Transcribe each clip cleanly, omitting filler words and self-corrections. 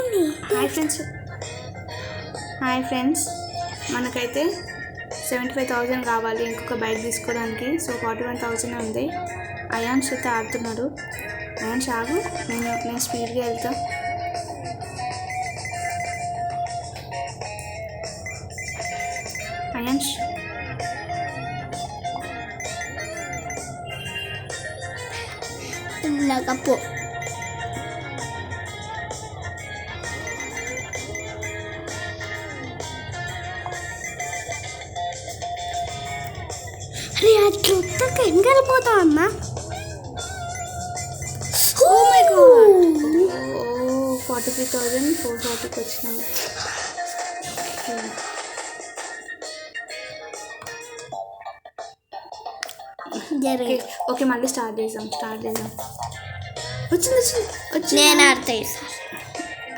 Hi friends, hi friends, మనకైతే 75,000 కావాలి ఇంకొక బైక్ తీసుకోవడానికి. సో 41,000 ఉంది. అయాన్ష్ అయితే ఆడుతున్నాడు. అయాన్ష్ ఆగు, నేను స్పీడ్గా వెళ్తా. అయాన్ష్ లగపో అరే అట్లా ఉత్తక ఎంగలిపోతావు అమ్మా. ఓ మై గాడ్, 43,440కి వచ్చినాము. ఓకే, మళ్ళీ స్టార్ట్ చేద్దాం. వచ్చింది. నేను ఆడతాయి.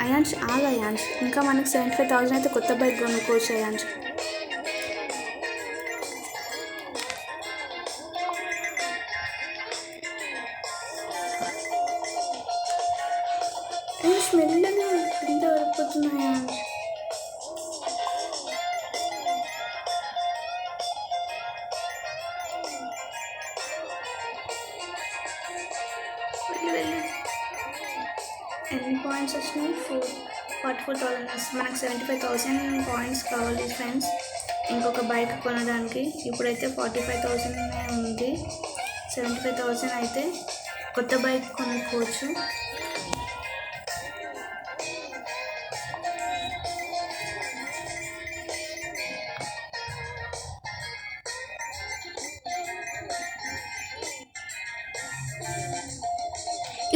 అయాన్ష్ ఆగు. అయాన్ష్ ఇంకా మనకి 75,000 అయితే కొత్త బైక్ కొనుక్కోవచ్చు. అయాన్ష్ మెల్లగా కింద పడిపోతున్నాయి. అయాన్ష్ ఎన్ని పాయింట్స్ వచ్చినాయి? 44,000. మనకు 75,000 పాయింట్స్ కావాలి ఫ్రెండ్స్ ఇంకొక బైక్ కొనడానికి. ఇప్పుడైతే 45,000 ఉంది. 75,000 అయితే కొత్త బైక్ కొనుక్కోవచ్చు.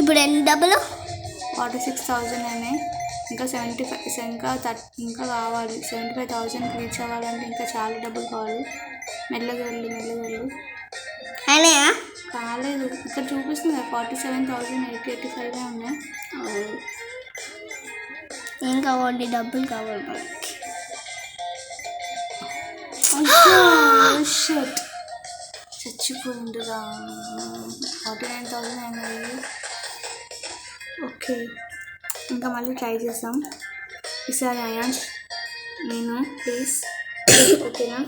ఇప్పుడు ఎన్ని డబ్బులు? 46,000 అయినాయి. ఇంకా 75 ఇంకా కావాలి. 75,000 రీచ్ అవ్వాలంటే ఇంకా చాలా డబ్బులు కావాలి. మెల్లగా వెళ్ళు. అయినాయా? కాలేదు, ఇక్కడ చూపిస్తుంది 47,885 ఉన్నాయి. ఏం కావాలి? డబ్బులు కావాలి మనకి. చచ్చిపోయిందిరా. 49,000 అయినాయి. ఓకే, ఇంకా మళ్ళీ ట్రై చేస్తాం ఈసారి. అయాన్ష్ నేను ప్లీజ్, ఓకేనా?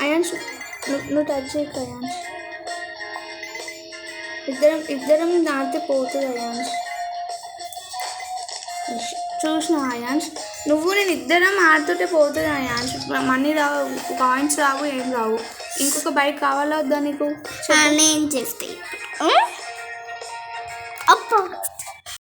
అయాన్ష్ నువ్వు టచ్ చేయకు. అయాన్ష్ ఇద్దరం దాటితే పోతుంది. అయాన్ష్ చూసిన అయాన్ష్, నువ్వు నేను ఇద్దరం ఆడుతుంటే పోతుంది. అయాన్ష్ మనీ రావు, కాయిన్స్ రావు, ఏం రావు. ఇంకొక బైక్ కావాలా వద్దా నీకు? నేను చేస్తాయి అప్ప